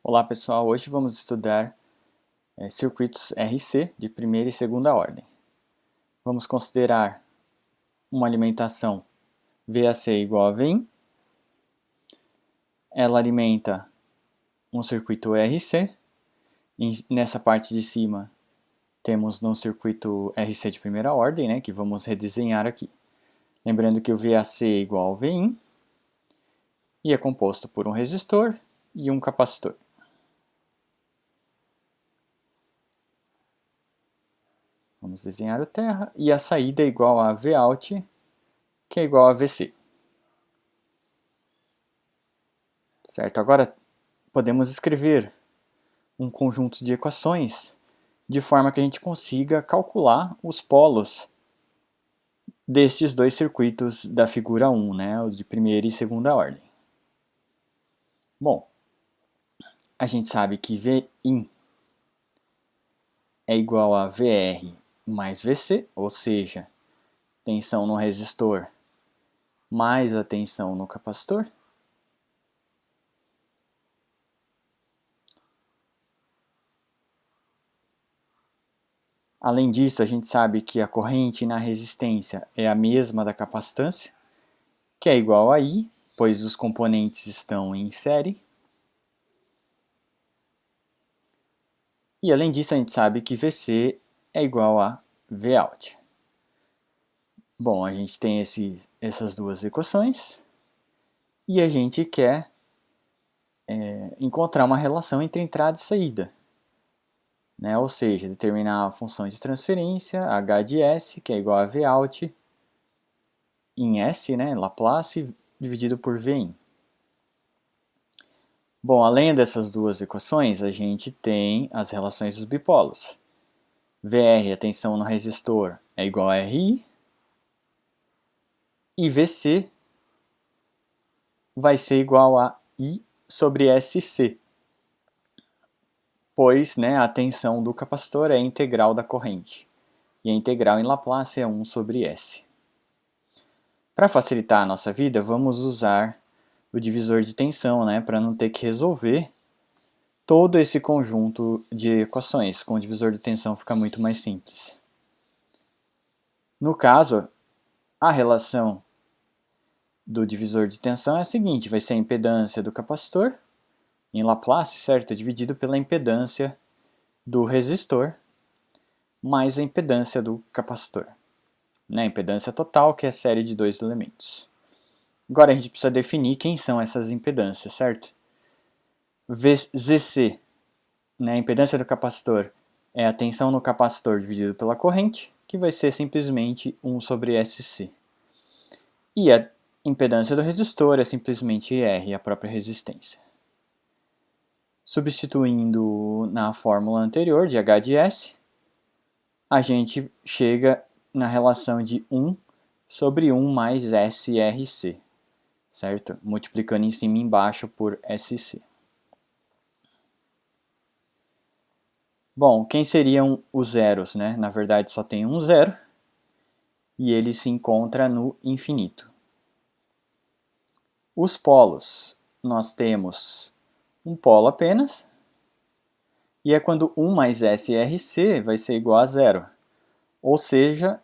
Olá pessoal, hoje vamos estudar circuitos RC de primeira e segunda ordem. Vamos considerar uma alimentação VAC igual a Vin. Ela alimenta um circuito RC. E nessa parte de cima temos um circuito RC de primeira ordem, né, que vamos redesenhar aqui. Lembrando que o VAC é igual a Vin e é composto por um resistor e um capacitor. Vamos desenhar o terra e a saída é igual a Vout, que é igual a VC. Certo? Agora podemos escrever um conjunto de equações de forma que a gente consiga calcular os polos destes dois circuitos da figura 1, né, o de primeira e segunda ordem. Bom, a gente sabe que Vin é igual a VR mais VC, ou seja, tensão no resistor mais a tensão no capacitor. Além disso, a gente sabe que a corrente na resistência é a mesma da capacitância, que é igual a I, pois os componentes estão em série. E além disso, a gente sabe que VC é igual a Vout. Bom, a gente tem essas duas equações e a gente quer encontrar uma relação entre entrada e saída. Né? Ou seja, determinar a função de transferência, h de S, que é igual a Vout em S, né, Laplace, dividido por Vin. Bom, além dessas duas equações, a gente tem as relações dos bipolos. VR, a tensão no resistor, é igual a RI, e VC vai ser igual a I sobre SC, pois, né, a tensão do capacitor é a integral da corrente, e a integral em Laplace é 1 sobre S. Para facilitar a nossa vida, vamos usar o divisor de tensão, né, para não ter que resolver todo esse conjunto de equações. Com o divisor de tensão fica muito mais simples. No caso, a relação do divisor de tensão é a seguinte, vai ser a impedância do capacitor, em Laplace, certo? Dividido pela impedância do resistor, mais a impedância do capacitor. Né? A impedância total, que é a série de dois elementos. Agora a gente precisa definir quem são essas impedâncias, certo? ZC, né? A impedância do capacitor, é a tensão no capacitor dividido pela corrente, que vai ser simplesmente 1 sobre SC. E a impedância do resistor é simplesmente R, a própria resistência. Substituindo na fórmula anterior de H de S, a gente chega na relação de 1 sobre 1 mais SRC, certo? Multiplicando em cima e embaixo por SC. Bom, quem seriam os zeros, né? Na verdade só tem um zero e ele se encontra no infinito. Os polos, nós temos um polo apenas, e é quando 1 mais SRC vai ser igual a zero. Ou seja,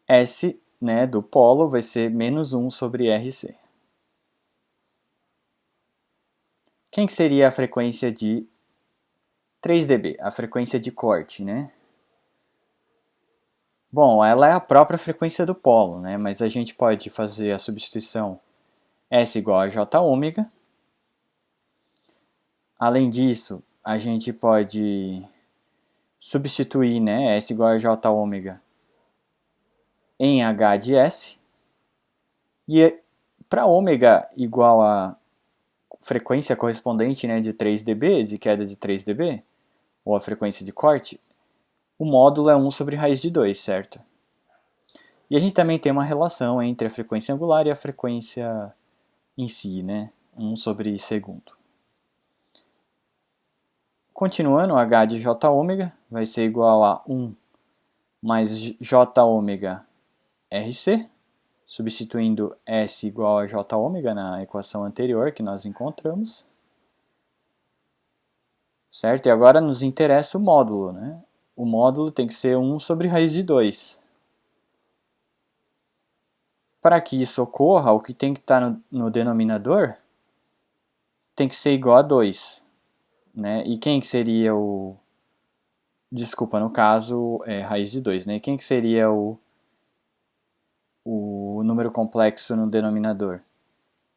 S, né, do polo vai ser menos 1 sobre RC. Quem que seria a frequência de 3 dB? A frequência de corte, né? Bom, ela é a própria frequência do polo, né? Mas a gente pode fazer a substituição S igual a J ômega. Além disso, a gente pode substituir, né, S igual a J ômega em H de S. E para ômega igual a frequência correspondente, né, de 3 dB, de queda de 3 dB, ou a frequência de corte, o módulo é 1 sobre raiz de 2, certo? E a gente também tem uma relação entre a frequência angular e a frequência em si, né? 1 sobre segundo. Continuando, H de J ômega vai ser igual a 1 mais J ômega RC, substituindo S igual a J ômega na equação anterior que nós encontramos. certo? E agora nos interessa o módulo, né? O módulo tem que ser 1 sobre raiz de 2. Para que isso ocorra, o que tem que estar no denominador tem que ser igual a 2. Né? E quem que seria o... Desculpa, no caso, raiz de 2, né? Quem que seria o número complexo no denominador?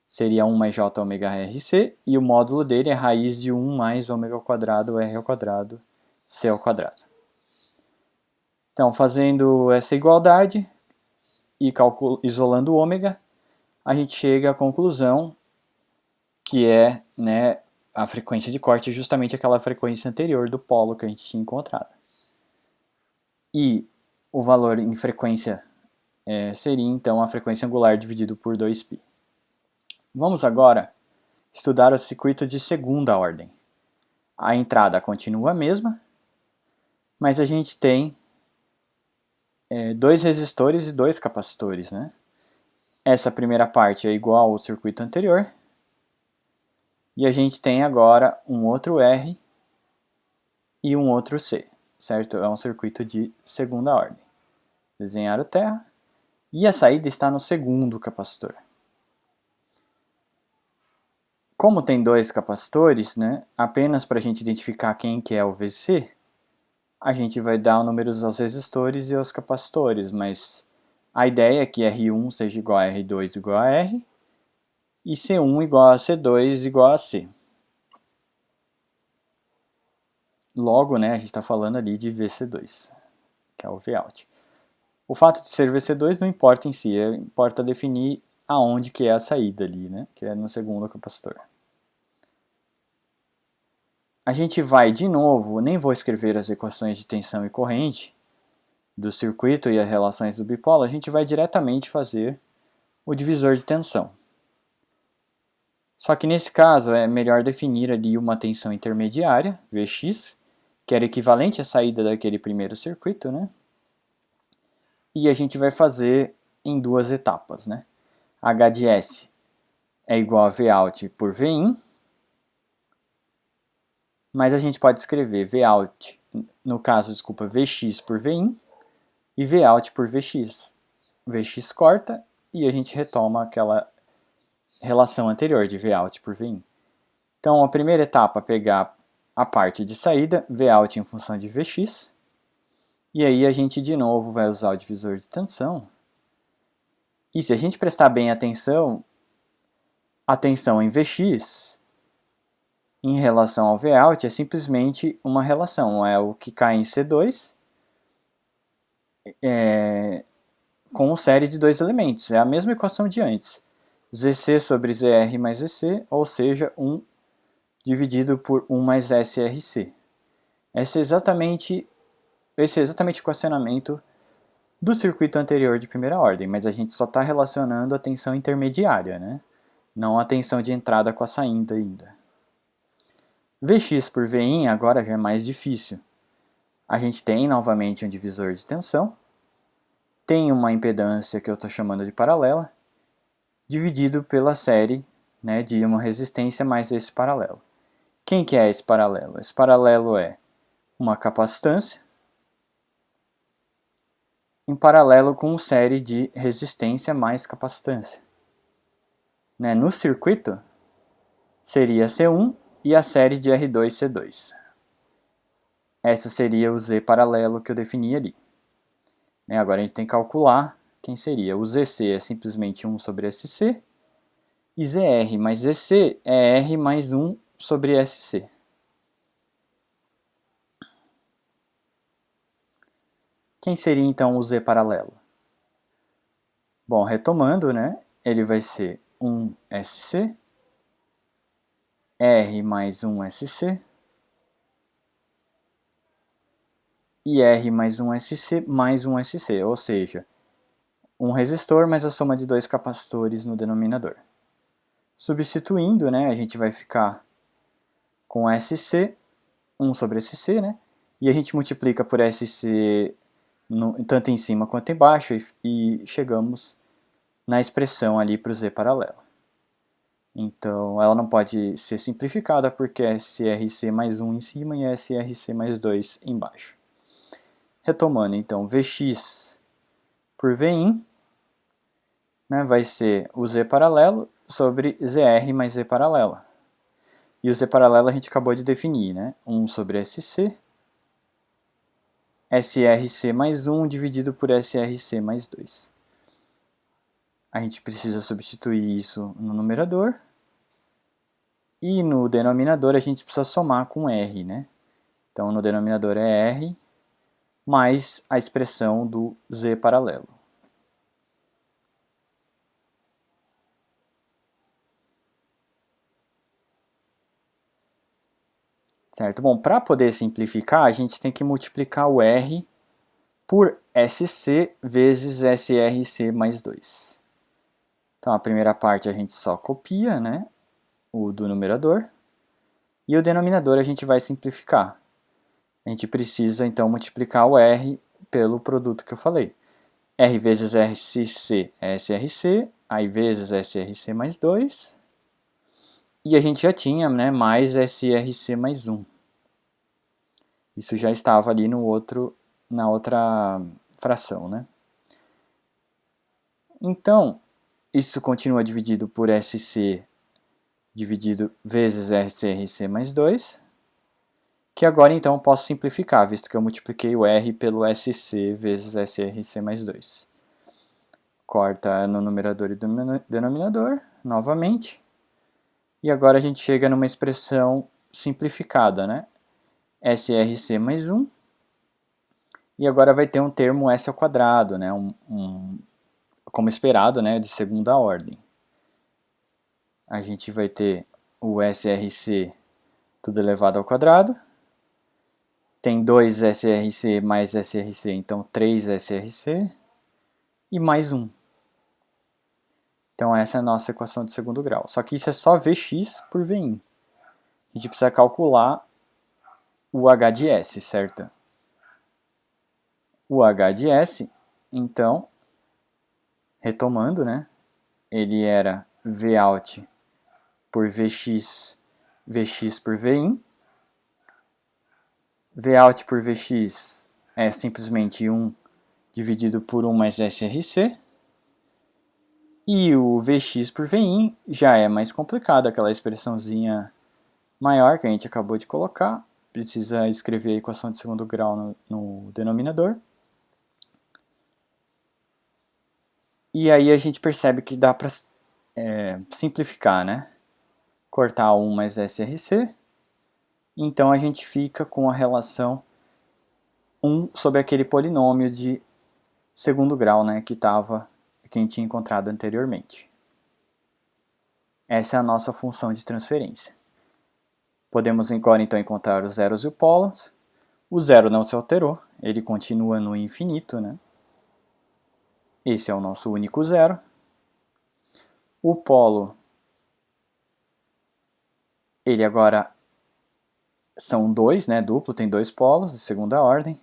Seria 1 mais j ômega rc, e o módulo dele é raiz de 1 mais ômega ao quadrado r ao quadrado c ao quadrado. Então, fazendo essa igualdade e isolando o ômega, a gente chega à conclusão que é, né, a frequência de corte é justamente aquela frequência anterior do polo que a gente tinha encontrado. E o valor em frequência seria então a frequência angular dividido por 2π. Vamos agora estudar o circuito de segunda ordem. A entrada continua a mesma, mas a gente tem 2 resistores e 2 capacitores, né? Essa primeira parte é igual ao circuito anterior, e a gente tem agora um outro R e um outro C, certo? É um circuito de segunda ordem. Desenhar o terra, e a saída está no segundo capacitor. Como tem 2 capacitores, né, apenas para a gente identificar quem que é o VC, a gente vai dar números aos resistores e aos capacitores, mas a ideia é que R1 seja igual a R2 igual a R, e C1 igual a C2 igual a C. Logo, né, a gente está falando ali de VC2, que é o Vout. O fato de ser VC2 não importa em si, importa definir aonde que é a saída ali, né, que é no segundo capacitor. A gente vai de novo, nem vou escrever as equações de tensão e corrente do circuito e as relações do bipolo, a gente vai diretamente fazer o divisor de tensão. Só que nesse caso é melhor definir ali uma tensão intermediária, Vx, que era equivalente à saída daquele primeiro circuito, né? E a gente vai fazer em 2 etapas, né? H de S é igual a Vout por Vin, mas a gente pode escrever Vout, no caso, desculpa, Vx por Vin e Vout por Vx. Vx corta e a gente retoma aquela relação anterior de Vout por Vin. Então, a primeira etapa é pegar a parte de saída, Vout em função de Vx, e aí a gente de novo vai usar o divisor de tensão. E se a gente prestar bem atenção, a tensão em Vx em relação ao Vout é simplesmente uma relação, é o que cai em C2 com série de 2 elementos, é a mesma equação de antes. Zc sobre Zr mais Zc, ou seja, 1 dividido por 1 mais SRC. Esse é exatamente o equacionamento do circuito anterior de primeira ordem, mas a gente só está relacionando a tensão intermediária, né? Não a tensão de entrada com a saída ainda. Vx por Vin agora já é mais difícil. A gente tem novamente um divisor de tensão, tem uma impedância que eu estou chamando de paralela, dividido pela série, né, de uma resistência mais esse paralelo. Quem que é esse paralelo? Esse paralelo é uma capacitância em paralelo com série de resistência mais capacitância. Né? No circuito, seria C1 e a série de R2C2. Essa seria o Z paralelo que eu defini ali. Né? Agora a gente tem que calcular quem seria. O ZC é simplesmente 1 sobre SC, e ZR mais ZC é R mais 1 sobre SC. Quem seria então o Z paralelo? Bom, retomando, né? Ele vai ser 1 SC, R mais 1 SC, e R mais 1 SC mais 1 SC, ou seja, um resistor mais a soma de 2 capacitores no denominador. Substituindo, né, a gente vai ficar com SC, 1 sobre SC, né, e a gente multiplica por SC tanto em cima quanto embaixo e chegamos na expressão ali para o Z paralelo. Então, ela não pode ser simplificada porque é SRC mais 1 em cima e SRC mais 2 embaixo. Retomando, então, Vx por Vin, né, vai ser o Z paralelo sobre ZR mais Z paralela. E o Z paralelo a gente acabou de definir, né? 1 sobre SC, SRC mais 1 dividido por SRC mais 2. A gente precisa substituir isso no numerador. E no denominador a gente precisa somar com R, né? Então no denominador é R mais a expressão do Z paralelo. Certo? Bom, para poder simplificar, a gente tem que multiplicar o R por SC vezes SRC mais 2. Então a primeira parte a gente só copia, né? O do numerador. E o denominador a gente vai simplificar. A gente precisa então multiplicar o R pelo produto que eu falei. R vezes SC é SRC, aí vezes SRC mais 2. E a gente já tinha, né, mais SRC mais 1. Isso já estava ali na outra fração, né? Então, isso continua dividido por SC dividido vezes SRC mais 2, que agora então eu posso simplificar, visto que eu multipliquei o R pelo SC vezes SRC mais 2. Corta no numerador e denominador, novamente. E agora a gente chega numa expressão simplificada, né? SRC mais 1. E agora vai ter um termo S ao quadrado, né? Como esperado, né? De segunda ordem. A gente vai ter o SRC tudo elevado ao quadrado. Tem 2 SRC mais SRC, então 3 SRC. E mais 1. Então essa é a nossa equação de segundo grau. Só que isso é só Vx por Vin. A gente precisa calcular o H de S, certo? O H de S, então, retomando, né? Ele era Vout por Vx, Vx por Vin. Vout por Vx é simplesmente 1 dividido por 1 mais SRC. E o Vx por Vin já é mais complicado, aquela expressãozinha maior que a gente acabou de colocar. Precisa escrever a equação de segundo grau no denominador. E aí a gente percebe que dá para simplificar, né? Cortar 1 mais SRC. Então a gente fica com a relação 1 sobre aquele polinômio de segundo grau, né? Que a gente tinha encontrado anteriormente. Essa é a nossa função de transferência. Podemos agora então encontrar os zeros e os polos. O zero não se alterou, ele continua no infinito, né? Esse é o nosso único zero. O polo, ele agora são 2, né? Duplo, tem 2 polos de segunda ordem.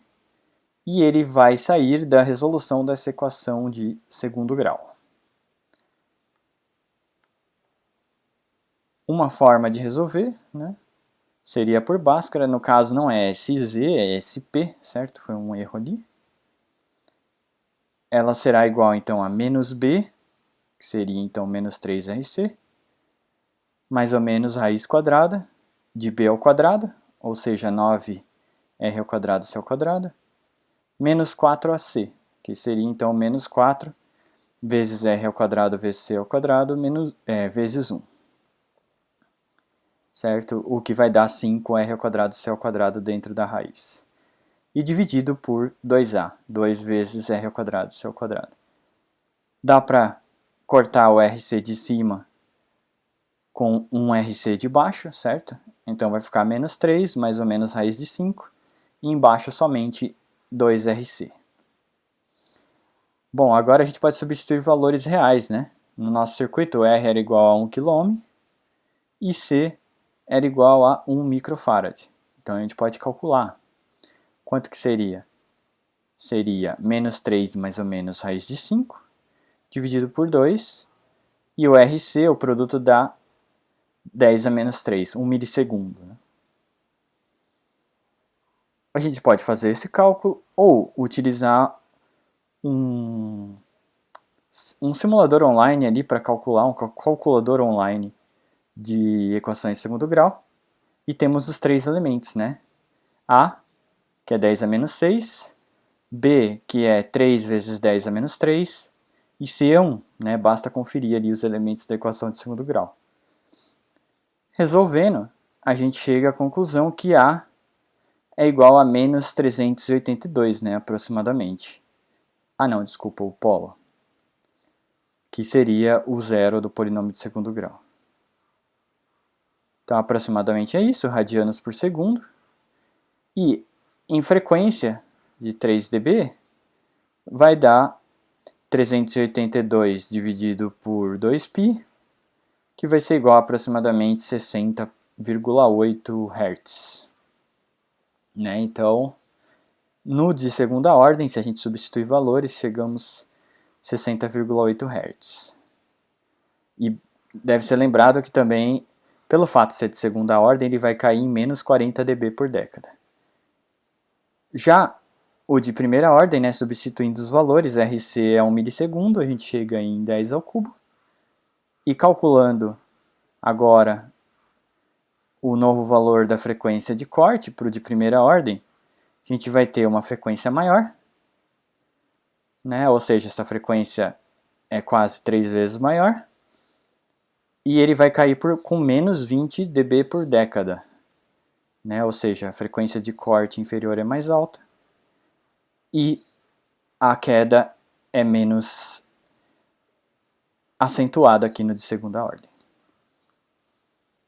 E ele vai sair da resolução dessa equação de segundo grau. Uma forma de resolver, né? Seria por Bhaskara, no caso não é SZ, é SP, certo? Foi um erro ali. Ela será igual então a menos B, que seria então menos 3RC, mais ou menos raiz quadrada de B ao quadrado, ou seja, 9R ao quadrado C ao quadrado, menos 4AC, que seria então menos 4 vezes R ao quadrado vezes C ao quadrado vezes 1. Certo? O que vai dar 5R ao quadrado C ao quadrado dentro da raiz. E dividido por 2A, 2 vezes R ao quadrado C ao quadrado. Dá para cortar o RC de cima com um RC de baixo, certo? Então vai ficar menos 3, mais ou menos raiz de 5. E embaixo somente 2RC. Bom, agora a gente pode substituir valores reais, né? No nosso circuito, R era igual a 1 kΩ e C era igual a 1 microfarad. Então a gente pode calcular. Quanto que seria? Seria menos 3 mais ou menos raiz de 5, dividido por 2. E o RC, o produto da 10 a menos 3, 1 milissegundo. Né? A gente pode fazer esse cálculo ou utilizar um simulador online ali para calcular, um calculador online de equações de segundo grau. E temos os três elementos, né? A, que é 10 a menos 6, B, que é 3 vezes 10 a menos 3, e C é 1, né? Basta conferir ali os elementos da equação de segundo grau. Resolvendo, a gente chega à conclusão que A é igual a menos 382, né? Aproximadamente. Ah não, desculpa, o polo. Que seria o zero do polinômio de segundo grau. Então, aproximadamente é isso, radianos por segundo. E em frequência de 3 dB, vai dar 382 dividido por 2π, que vai ser igual a aproximadamente 60,8 Hz. Né? Então, no de segunda ordem, se a gente substituir valores, chegamos a 60,8 Hz. E deve ser lembrado que também, pelo fato de ser de segunda ordem, ele vai cair em menos 40 dB por década. Já o de primeira ordem, né, substituindo os valores, RC é 1 milissegundo, a gente chega em 10 ao cubo. E calculando agora o novo valor da frequência de corte para o de primeira ordem, a gente vai ter uma frequência maior, né, ou seja, essa frequência é quase 3 vezes maior, e ele vai cair com menos 20 dB por década, né, ou seja, a frequência de corte inferior é mais alta, e a queda é menos acentuada aqui no de segunda ordem.